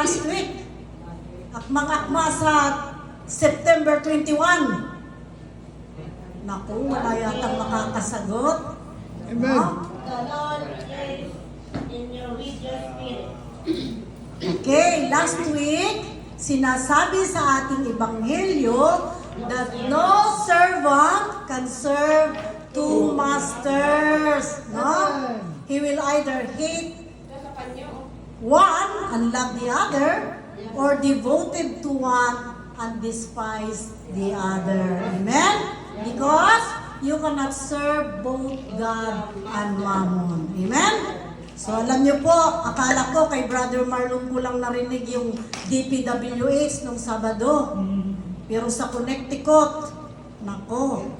last week. Akmang-akma sa September 21. Naku, wala yatang makakasagot. Amen. No? The Lord is in your with your spirit. Okay, last week, sinasabi sa ating ebanghelyo that no servant can serve two masters. No? He will either hate one and love the other, or devoted to one and despise the other. Amen? Because you cannot serve both God and Mammon. Amen? So alam niyo po, akala ko kay Brother Marlon ko lang narinig yung DPWH nung Sabado. Pero sa Connecticut, nako,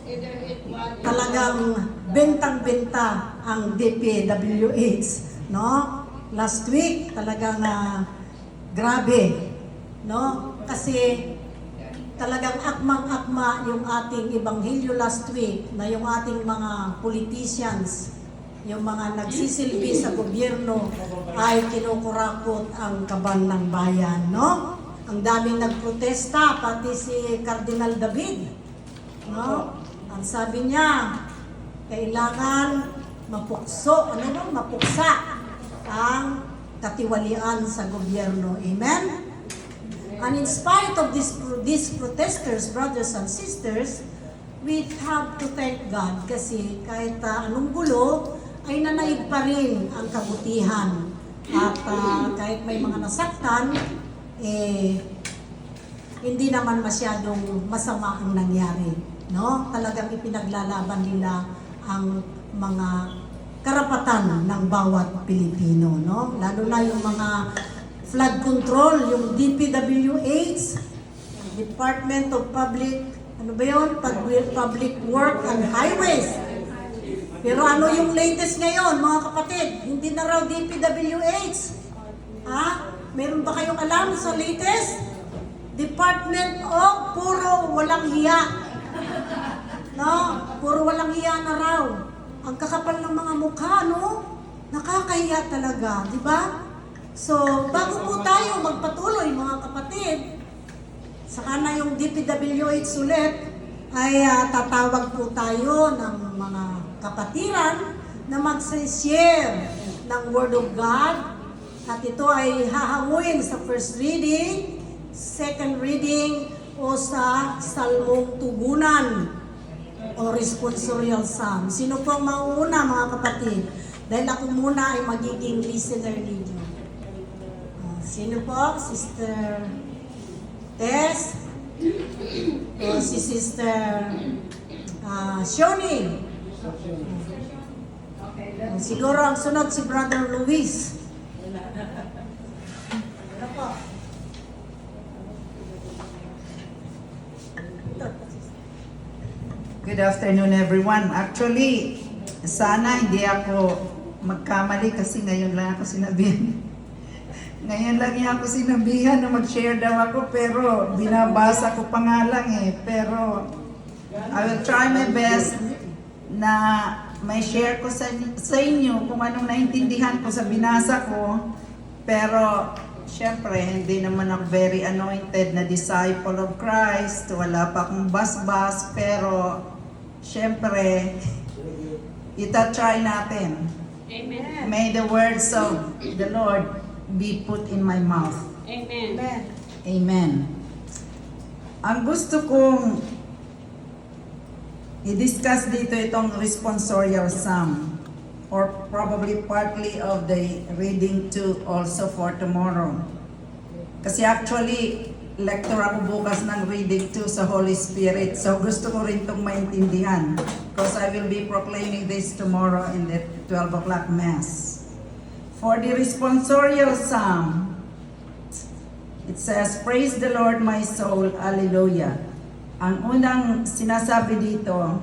talagang bentang-benta ang DPWH. No? Last week, talagang grabe. No? Kasi talagang akmang-akma yung ating ebanghelyo last week na yung ating mga politicians, yung mga nagsisilbi sa gobyerno ay kinukurakot ang kaban ng bayan, no? Ang daming nagprotesta, pati si Cardinal David, no? Ang sabi niya, kailangan mapuksa ang katiwalian sa gobyerno. Amen? And in spite of these protesters, brothers and sisters, we have to thank God kasi kahit anong gulo, ay nanaig pa rin ang kabutihan. At kahit may mga nasaktan, hindi naman masyadong masama ang nangyari. No? Talagang ipinaglalaban nila ang mga karapatan ng bawat Pilipino. No? Lalo na yung mga flood control, yung DPWH, Department of Public, Public Work and Highways. Pero ano yung latest ngayon, mga kapatid? Hindi na raw DPWH. Ha? Meron ba kayong alam sa latest? Department of puro walang hiya. No? Puro walang hiya na raw. Ang kakapal ng mga mukha, no? Nakakahiya talaga, di ba? So, bago po tayo magpatuloy, mga kapatid, saka na yung DPWH ulit, ay tatawag po tayo ng mga kapatiran na mag-share ng Word of God. At ito ay hahanguin sa first reading, second reading, o sa Salmong Tugunan o Responsorial Psalm. Sino po ang mauuna, mga kapatid? Dahil ako muna ay magiging listener ninyo. Sino po? Sister Tess? O si Sister Shoni? Siguro ang sunod si Brother Luis. Ano po? Good afternoon, everyone. Actually, sana hindi ako magkamali kasi ngayon lang ako sinabihan. Ngayon lang niya ako sinabihan na mag-share daw ako, pero binabasa ko pa nga lang eh. Pero I will try my best na may share ko sa inyo kung anong naintindihan ko sa binasa ko. Pero syempre, hindi naman ako very anointed na disciple of Christ. Wala pa akong bas-bas, pero syempre, ita-try natin. Amen. May the words of the Lord be put in my mouth. Amen. Amen. Ang gusto kong i-discuss dito itong responsorial psalm, or probably partly of the reading too also for tomorrow. Kasi actually, lector ako bukas ng reading too sa Holy Spirit. So gusto ko rin itong maintindihan because I will be proclaiming this tomorrow in the 12 o'clock Mass. For the responsorial psalm, it says, "Praise the Lord, my soul, Alleluia." Ang unang sinasabi dito,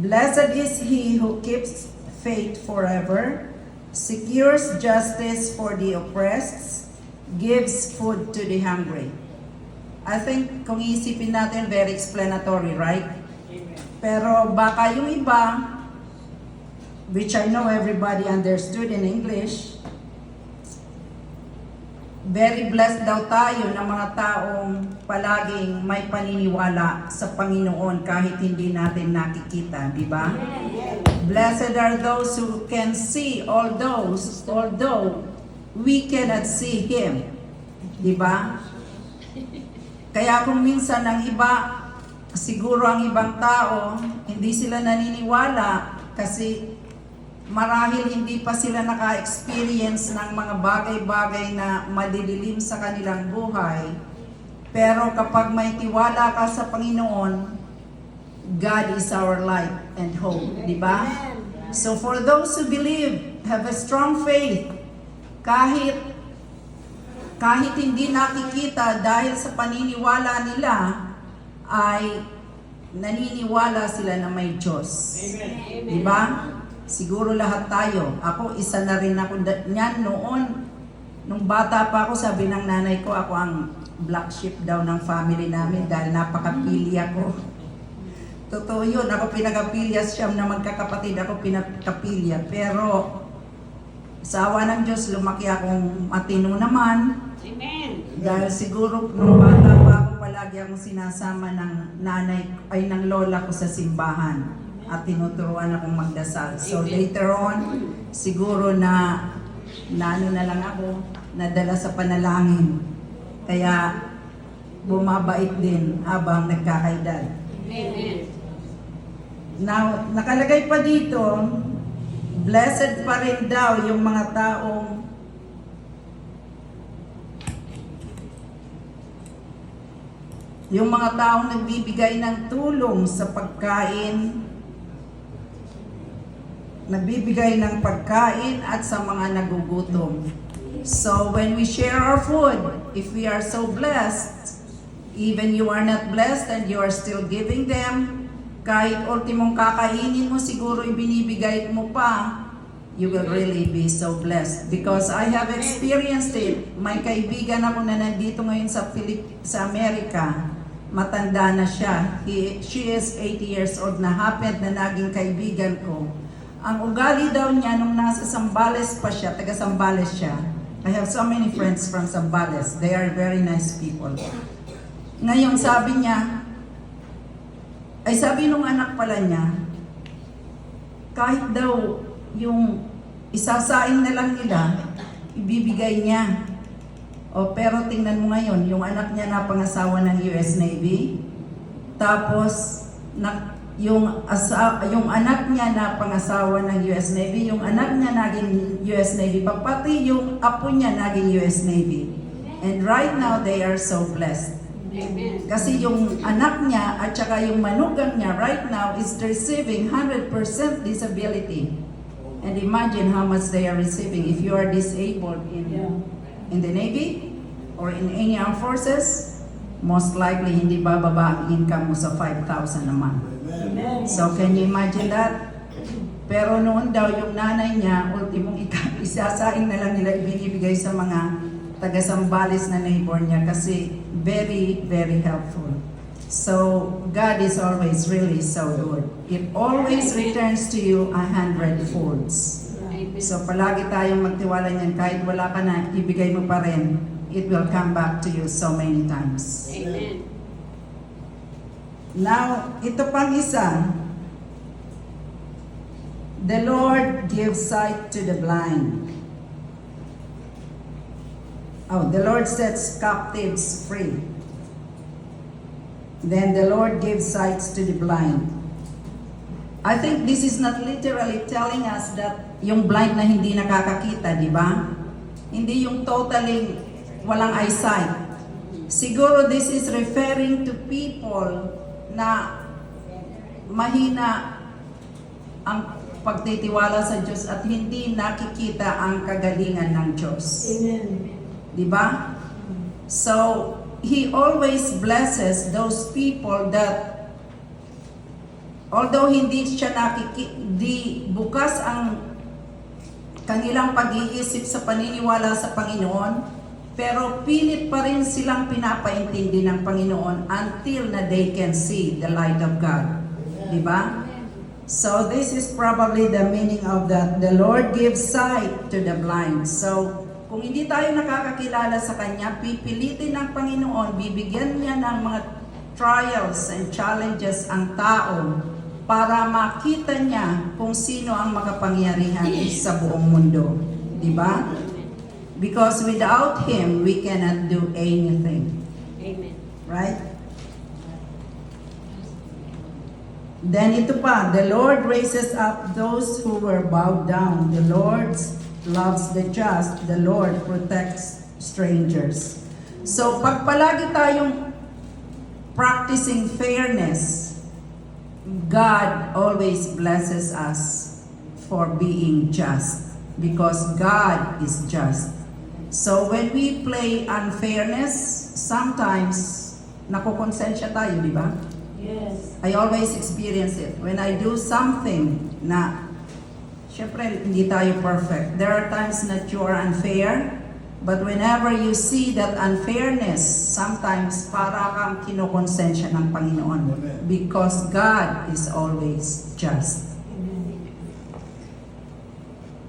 "Blessed is he who keeps faith forever, secures justice for the oppressed, gives food to the hungry." I think kung iisipin natin, very explanatory, right? Pero baka yung iba, which I know everybody understood in English, very blessed daw tayo ng mga taong palaging may paniniwala sa Panginoon kahit hindi natin nakikita, di ba? Blessed are those who can see although we cannot see Him. Di ba? Kaya kung minsan ang iba, siguro ang ibang tao, hindi sila naniniwala kasi marahil hindi pa sila naka-experience ng mga bagay-bagay na madidilim sa kanilang buhay. Pero kapag may tiwala ka sa Panginoon, God is our light and hope, di ba? So for those who believe, have a strong faith, kahit hindi nakikita dahil sa paniniwala nila, ay naniniwala sila na may Diyos. Di ba? Siguro lahat tayo. Ako, isa na rin ako niyan noon. Nung bata pa ako, sabi ng nanay ko, ako ang black sheep daw ng family namin dahil napakapili ako. Totoo yun. Ako pinagapilya, siyam na magkakapatid, ako pinagkapilya. Pero sa awa ng Diyos, lumaki akong matino naman. Amen. Dahil siguro nung bata pa ako, palagi akong sinasama ng nanay, ay ng lola ko sa simbahan. At tinuturuan akong magdasal. So later on, siguro na ano na lang ako, nadala sa panalangin. Kaya bumabait din habang nagkakaedad. Amen. Now, nakalagay pa dito, blessed pa rin daw yung mga taong nagbibigay ng tulong sa pagkain, at sa mga nagugutom. So when we share our food, if we are so blessed, even you are not blessed and you are still giving them, kahit ultimong kakainin mo, siguro ibinibigay mo pa, you will really be so blessed. Because I have experienced it. May kaibigan ako na nandito ngayon sa Amerika. Matanda na siya. She is 80 years old na, happened na naging kaibigan ko. Ang ugali daw niya nung nasa Zambales pa siya, taga Zambales siya. I have so many friends from Zambales. They are very nice people. Ngayon sabi nung anak pala niya, kahit daw yung isasaing na lang nila, ibibigay niya. Pero tingnan mo ngayon, yung anak niya napangasawa ng US Navy, tapos yung anak niya na pangasawa ng US Navy, yung anak niya naging US Navy, pati yung apo niya naging US Navy. And right now, they are so blessed. Amen. Kasi yung anak niya at saka yung manugang niya right now is receiving 100% disability. And imagine how much they are receiving if you are disabled in the Navy or in any armed forces. Most likely, hindi bababa ang income mo sa 5,000 a month. So, can you imagine that? Pero noon daw, yung nanay niya, ultimong isasaing na lang nila ibinibigay sa mga taga-Sambales na neighbor niya kasi very, very helpful. So, God is always really so good. It always returns to you 100 folds. Amen. So, palagi tayong magtiwala niyan. Kahit wala ka na, ibigay mo pa rin. It will come back to you so many times. Amen. Now, ito pang isa. The Lord gives sight to the blind. The Lord sets captives free. Then the Lord gives sight to the blind. I think this is not literally telling us that yung blind na hindi nakakakita, di ba? Hindi yung totally walang eyesight. Siguro this is referring to people na mahina ang pagtitiwala sa Diyos at hindi nakikita ang kagalingan ng Diyos. Amen. Di ba? So, He always blesses those people that although hindi siya di bukas ang kanilang pag-iisip sa paniniwala sa Panginoon, pero pilit pa rin silang pinapaintindi ng Panginoon until na they can see the light of God. Diba? So this is probably the meaning of that. The Lord gives sight to the blind. So kung Kung hindi tayo nakakakilala sa Kanya, pipilitin ng Panginoon, bibigyan niya ng mga trials and challenges ang tao para makita niya kung sino ang makapangyarihan sa buong mundo. Di ba? Because without Him, we cannot do anything. Amen. Right? Then ito pa, the Lord raises up those who were bowed down. The Lord loves the just. The Lord protects strangers. So pag palagi tayong practicing fairness, God always blesses us for being just because God is just. So when we play unfairness, sometimes nakukonsensya tayo, di ba? Yes. I always experience it. When I do something na, syempre hindi tayo perfect. There are times that you are unfair, but whenever you see that unfairness, sometimes para kang kinukonsensya ng Panginoon. Because God is always just.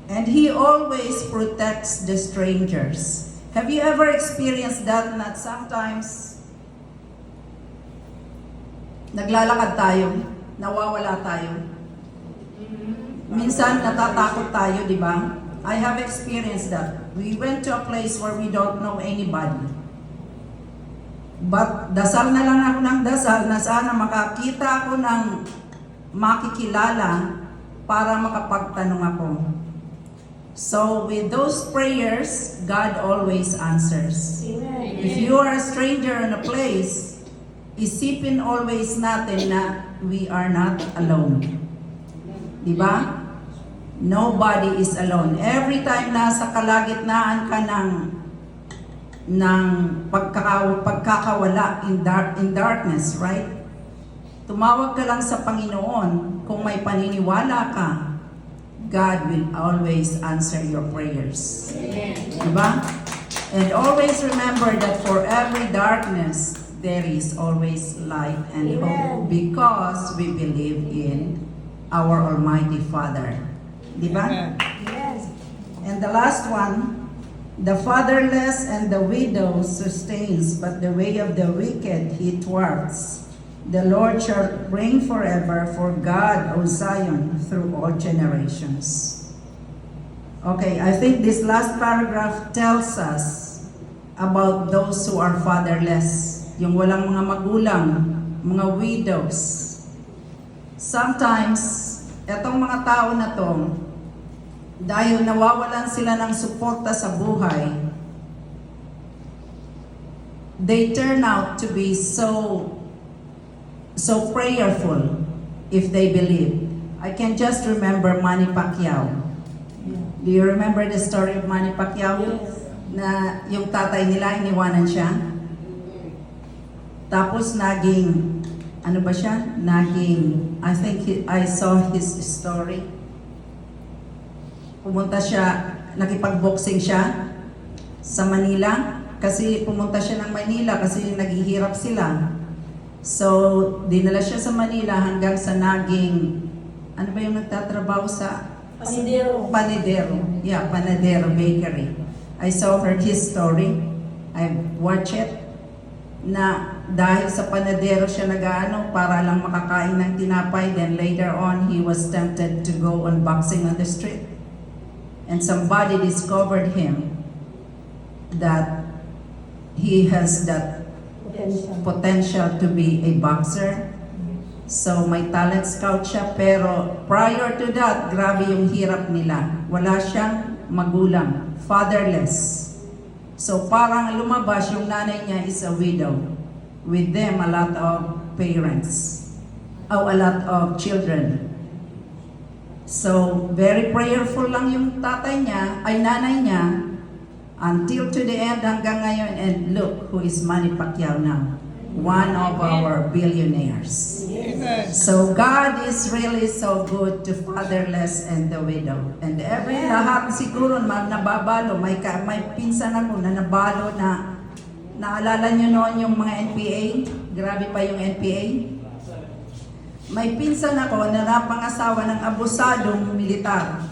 And He always protects the strangers. Have you ever experienced that sometimes naglalakad tayo, nawawala tayo? Minsan natatakot tayo, di ba? I have experienced that. We went to a place where we don't know anybody. But dasal na lang ako ng dasal na sana makakita ako ng makikilala para makapagtanong ako. So with those prayers, God always answers. Amen. If you are a stranger in a place, isipin always natin na we are not alone. Diba? Nobody is alone. Every time nasa kalagitnaan ka ng pagkakawala in darkness, right? Tumawag ka lang sa Panginoon. Kung may paniniwala ka, God will always answer your prayers. Diba? And always remember that for every darkness, there is always light and hope because we believe in our Almighty Father. Diba? Yes. And the last one, the fatherless and the widow sustains, but the way of the wicked He thwarts. The Lord shall reign forever, for God, O Zion, through all generations. Okay, I think this last paragraph tells us about those who are fatherless. Yung walang mga magulang, mga widows. Sometimes, etong mga tao na to, dahil nawawalan sila ng suporta sa buhay, they turn out to be so prayerful if they believe. I can just remember Manny Pacquiao. Do you remember the story of Manny Pacquiao? Yes. Na yung tatay nila, iniwanan siya. Tapos naging, ano ba siya? I think I saw his story. Pumunta siya, nakipag-boxing siya sa Manila. Kasi pumunta siya ng Manila kasi naghihirap sila. So, dinala siya sa Manila hanggang sa naging, ano ba yung nagtatrabaho sa? Panidero. Panadero. Yeah, Panadero Bakery. I saw his story. I watched it. Na dahil sa panadero siya nag-ano para lang makakain ng tinapay, then later on he was tempted to go on boxing on the street. And somebody discovered him that he has that potential to be a boxer. So may talent scout siya, pero prior to that, grabe yung hirap nila. Wala siyang magulang, fatherless. So parang lumabas yung nanay niya is a widow. With them, a lot of parents. A lot of children. So very prayerful lang yung nanay niya, until to the end hanggang ngayon. And look who is Manny Pacquiao now. One of our billionaires. So God is really so good to fatherless and the widow. And lahat siguro nababalo. May pinsan ako na nabalo na naalala nyo noon yung mga NPA? Grabe pa yung NPA. May pinsan ako na napangasawa ng abusadong militar.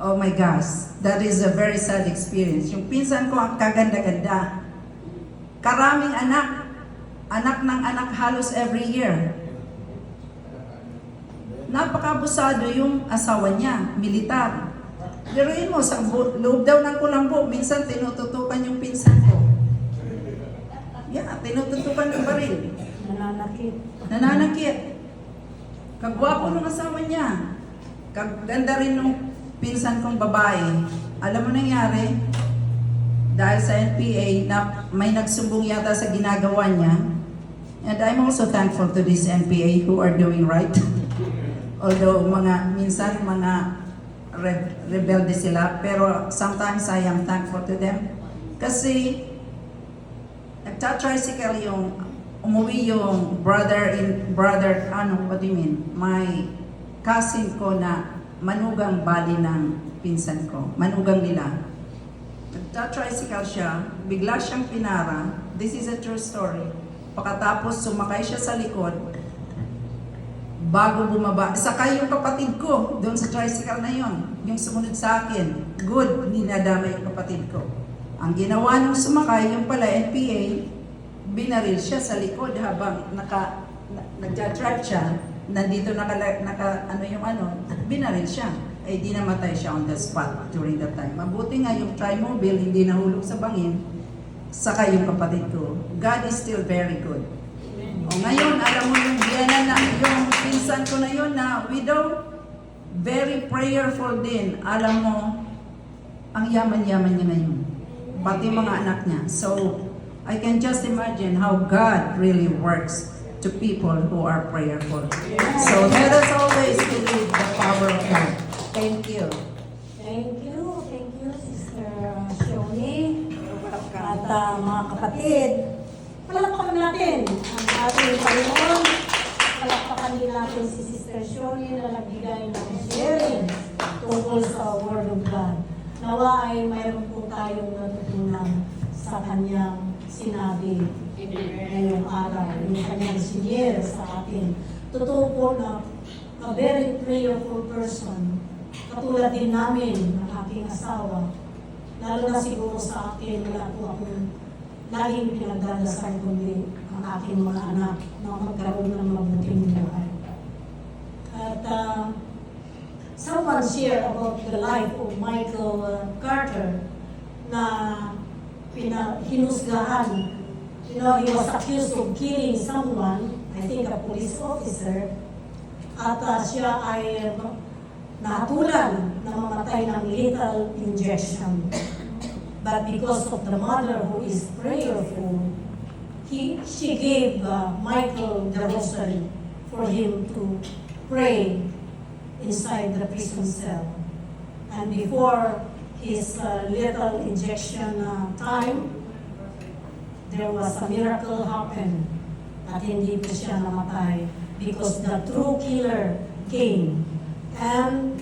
Oh my gosh, that is a very sad experience. Yung pinsan ko ang kaganda-ganda. Karaming anak. Anak ng anak halos every year. Napakabusado yung asawa niya, militar. Biruin mo, sa loob daw ng kulambo, minsan tinututukan yung pinsan ko. Yeah, tinututukan ng baril. Nananakit. Nananakit. Kagwapo ng asawa niya. Kaganda rin ng pinsan kong babae. Alam mo nangyari? Dahil sa NPA, na may nagsumbong yata sa ginagawa niya. And I'm also thankful to this NPA who are doing right. Although minsan rebelde sila, pero sometimes I am thankful to them. Kasi nagta-tricycle umuwi yung brother, what do you mean? My cousin ko na manugang bali ng pinsan ko, manugang nila. Nagta-tricycle siya, bigla siyang pinara. This is a true story. Pagkatapos sumakay siya sa likod, bago bumaba, sakay yung kapatid ko doon sa tricycle na yon, yung sumunod sa akin. Good, ninadama yung kapatid ko. Ang ginawa nung sumakay, yung pala NPA, binaril siya sa likod habang nagja-drive siya. Nandito binaril siya. Eh di namatay siya on the spot during that time. Mabuti nga yung Trimobile hindi nahulog sa bangin, sakay yung kapatid ko. God is still very good. O ngayon, alam mo yung yung pinsan ko na yun na widow, very prayerful din. Alam mo, ang yaman-yaman niya ngayon. Pati mga anak niya. So, I can just imagine how God really works to people who are prayerful. So, let us always believe the power of God. Thank you. Thank you, Sister Shoni. At mga kapatid, palakpakan natin ang ating Panginoon. Palakpakan din natin si Sister Shoni na nagbigay ng sharing tungkol sa Word of God. Nawa ay mayroon po tayong natutunan sa kanyang sinabi ngayong araw, yung kanyang sinyer sa atin. Totoo po na a very prayerful person, katulad din namin ng aking asawa. Lalo na siguro sa akin, wala po akong laging pinagdadasal kundi ang aking mga anak na magkaroon ng mabuting buhay. At someone shared about the life of Michael Carter na hinusgahan. You know, he was accused of killing someone, I think a police officer, at siya ay nahatulan na mamatay ng lethal injection. But because of the mother who is prayerful, she gave Michael the rosary for him to pray inside the prison cell. And before his lethal injection time, there was a miracle happen at hindi po siya namatay because the true killer came and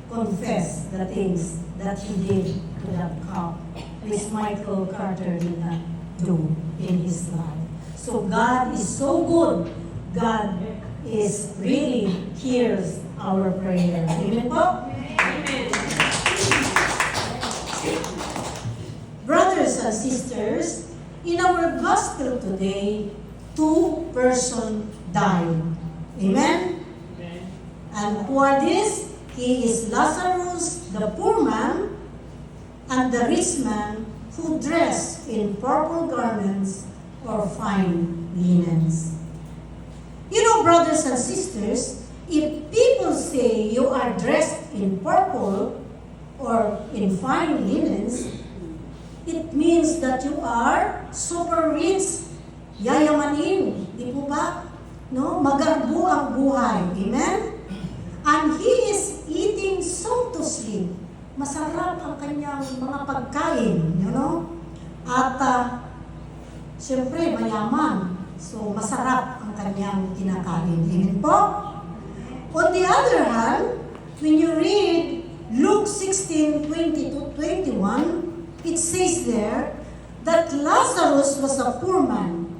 confessed the things that he did to that cop, which Michael Carter did not do in his life. So God is so good. God is really hears our prayer. Amen po? Amen. Brothers and sisters, in our gospel today, 2 persons died. Amen? And who are these? He is Lazarus, the poor man, and the rich man who dressed in purple garments or fine linens. You know, brothers and sisters, if people say you are dressed in purple or in fine linens, it means that you are super rich, yayamanin, di po ba? No? Magarbo ang buhay. Amen? And he is eating sumptuously. Masarap ang kanyang mga pagkain, you know? At siyempre, mayaman. So, masarap ang kanyang kinakain. Amen po? On the other hand, when you read Luke 16:20-21, it says there that Lazarus was a poor man.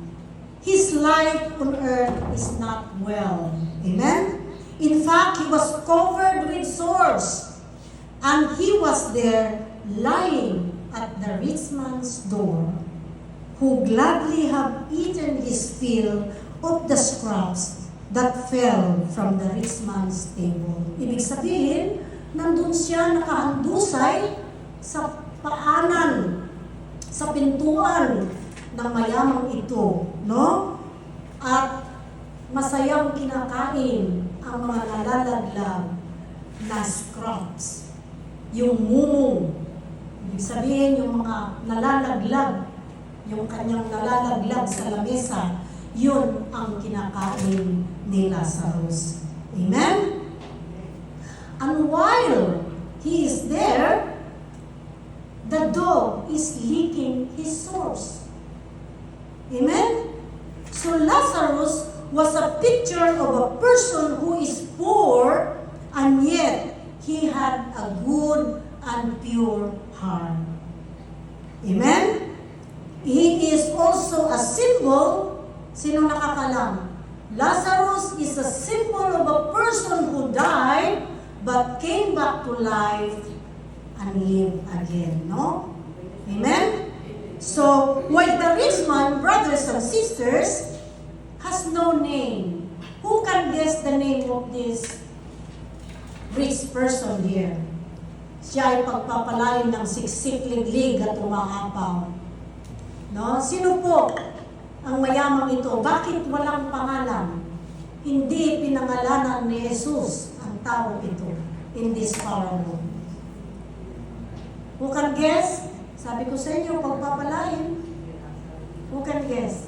His life on earth is not well. Amen? In fact, he was covered with sores. And he was there lying at the rich man's door, who gladly have eaten his fill of the scraps that fell from the rich man's table. Ibig sabihin, nandun siya nakahandusay sa paanan, sa pintuan ng mayamang ito, no? At masayang kinakain ang mga nalalaglag na scraps, yung mumong. Ibig sabihin, yung mga nalalaglag, yung kanyang nalalaglag sa lamesa, yun ang kinakain ni Lazarus. Amen? And while he is there, the dog is licking his sores. Amen? So Lazarus was a picture of a person who is poor, and yet he had a good and pure heart. Amen? He is also a symbol. Sino nakakalam? Lazarus is a symbol of a person who died but came back to life and lived again. No? Amen? So, while the rich man, brothers and sisters, has no name. Who can guess the name of this rich person here? Siya ay pagpapalain ng siksik, liglig at umaapaw. No? Sino po ang mayamang ito? Bakit walang pangalan? Hindi pinangalanan ni Jesus ang tao ito in this parable. Who can guess? Sabi ko sa inyo, pagpapalain. Who can guess?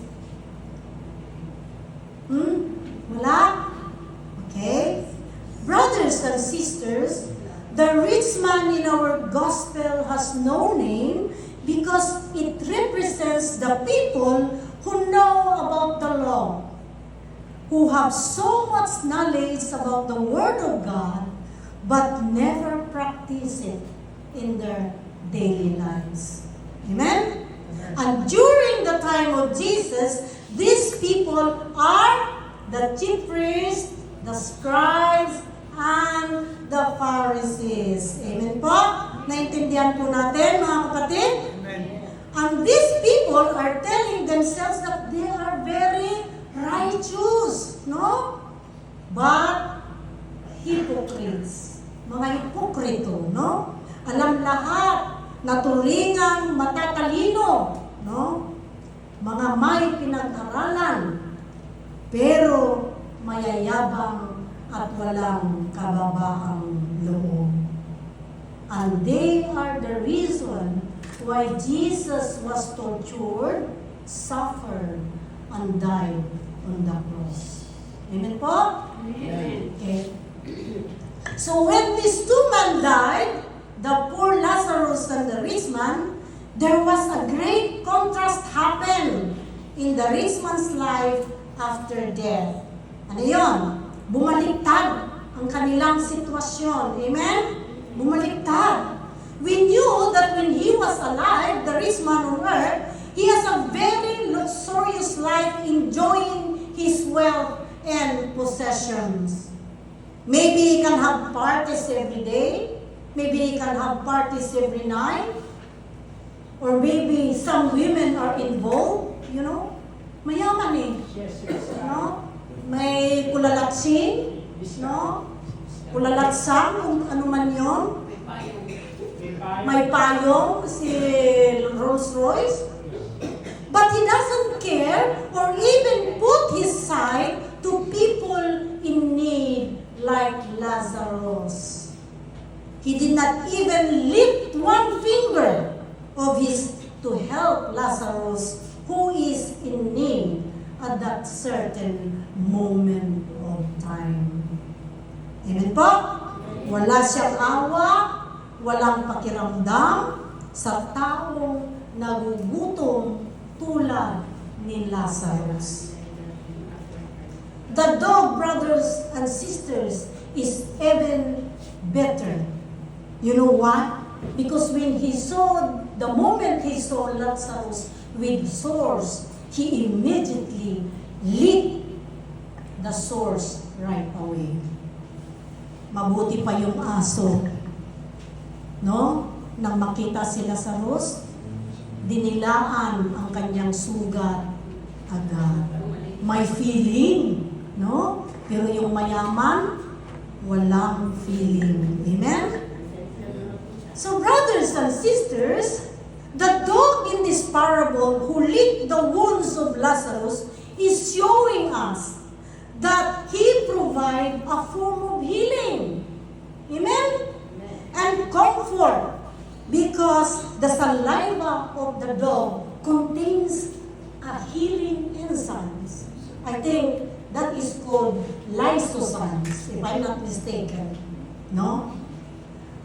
Wala? Okay. Brothers and sisters, the rich man in our gospel has no name because it represents the people who know about the law, who have so much knowledge about the Word of God, but never practice it in their daily lives. Amen? And during the time of Jesus, these people are the chief priests, the scribes, and the Pharisees. Amen po? Naintindihan po natin, mga kapatid? Amen. And these people are telling themselves that they are very righteous, no? But hypocrites. Mga hipokrito, no? Alam lahat, naturingang matatalino, no? Mga may pinag-aralan, pero mayayabang at walang kababaang loob. And they are the reason why Jesus was tortured, suffered, and died on the cross. Amen po? Amen. Okay. So when these two men died, the poor Lazarus and the rich man, there was a great contrast happened in the rich man's life after death. Ano yun? Bumaliktad ang kanilang sitwasyon. Amen? Bumaliktad. We knew that when he was alive, the rich man on earth, he has a very luxurious life enjoying his wealth and possessions. Maybe he can have parties every day. Maybe he can have parties every night. Or maybe some women are involved, you know. Mayaman eh. Yes, yes. No? May kulalatsing, no? Kulalatsang, kung ano man yun. May payong, si Rolls Royce. But he doesn't care or even put his side to people in need like Lazarus. He did not even lift one finger of his to help Lazarus who is in need at that certain moment of time. Amen po? Wala siyang awa, walang pakiramdam sa taong nagugutom tulad ni Lazarus. The dog, brothers and sisters, is even better. You know what? Because when he saw, the moment he saw Lazarus with sores, he immediately licked the sores right away. Mabuti pa yung aso. no? Nang makita sila sa Lazarus, dinilaan ang kanyang sugat agad. May feeling, no? Pero yung mayaman, walang feeling. Amen? So brothers and sisters, the dog in this parable who licked the wounds of Lazarus is showing us that he provides a form of healing. Amen? And comfort, because the saliva of the dog contains a healing enzymes. I think that is called lysozymes, if I'm not mistaken. No?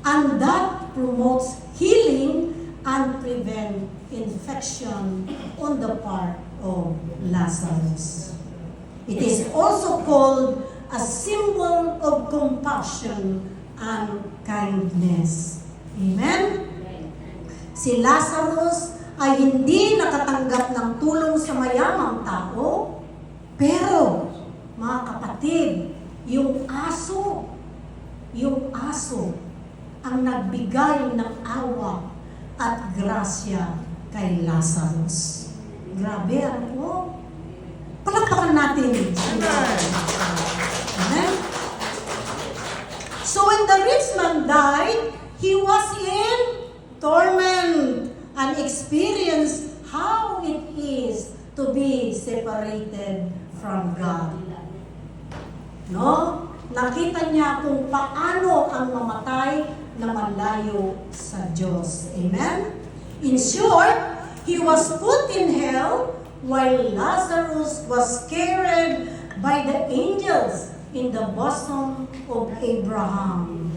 And that promotes healing and prevent infection on the part of Lazarus. It is also called a symbol of compassion and kindness. Amen? Si Lazarus ay hindi nakatanggap ng tulong sa mayamang tao, pero, mga kapatid, yung aso ang nagbigay ng awa at grasya kay Lazarus. Grabe, ano po? Palakpakan natin. Amen? So when the rich man died, he was in torment and experienced how it is to be separated from God. No? Nakita niya kung paano ang mamatay na malayo sa Diyos. Amen? In short, he was put in hell while Lazarus was carried by the angels in the bosom of Abraham.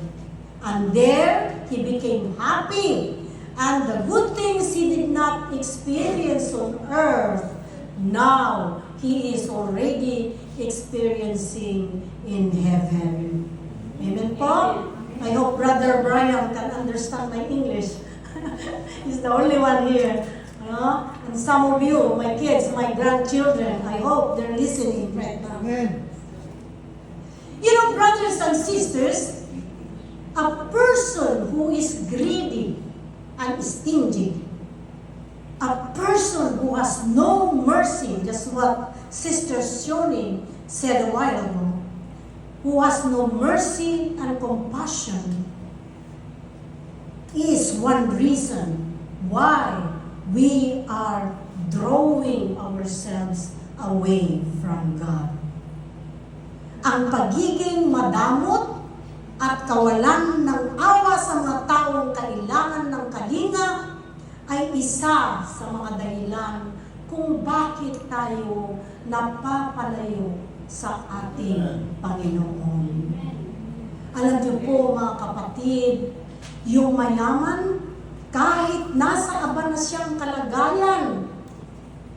And there, he became happy. And the good things he did not experience on earth, now he is already experiencing in heaven. Amen po? I hope Brother Brian can understand my English. He's the only one here. And some of you, my kids, my grandchildren, I hope they're listening right now. Amen. You know, brothers and sisters, a person who is greedy and stingy, a person who has no mercy, just what Sister Shoni said a while ago, who has no mercy and compassion, is one reason why we are drawing ourselves away from God. Ang pagiging madamot at kawalan ng awa sa mga taong kailangan ng kalinga ay isa sa mga dahilan kung bakit tayo napapalayo sa ating Panginoon. Alam niyo po mga kapatid, yung mayaman, kahit nasa aba na siyang kalagayan,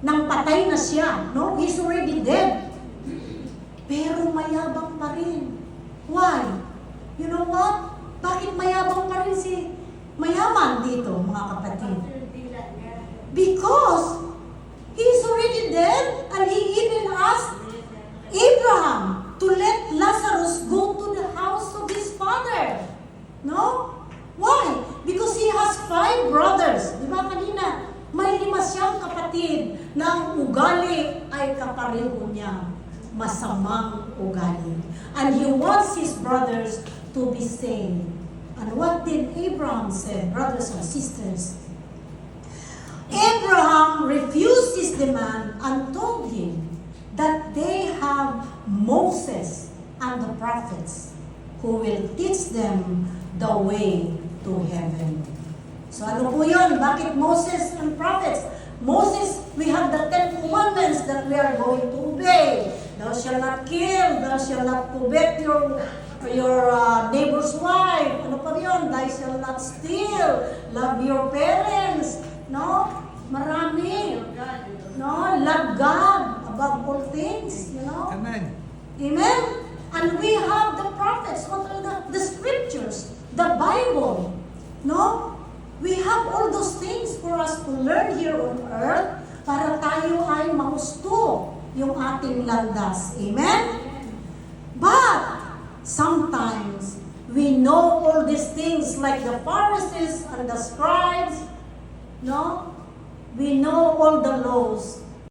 nang patay na siya, no? He's already dead. Pero mayabang pa rin. Why? You know what? Bakit mayabang pa rin si mayaman dito, mga kapatid? Because he's already dead and he even asked Abraham to let Lazarus go to the house of his father. No? Why? Because he has 5 brothers. Di ba kanina? May 5 siyang kapatid na ang ugali ay kapareho niya. Masamang ugali. And he wants his brothers to be saved. And what did Abraham say, brothers and sisters? Abraham refused his demand and told him that they have Moses and the prophets who will teach them the way to heaven. So ano po yun? Bakit Moses and prophets? Moses, we have the 10 commandments that we are going to obey. Thou shalt not kill, thou shalt not covet your neighbor's wife. Ano pa yun? Thou shalt not steal, love your parents. No? Marami. No? Love God above all things. You know? Amen. Amen? And we have the prophets. What are the scriptures? The Bible. No? We have all those things for us to learn here on earth para tayo ay mahusto yung ating landas. Amen? But sometimes we know all all these things like the Pharisees and the scribes, no? We know all the laws,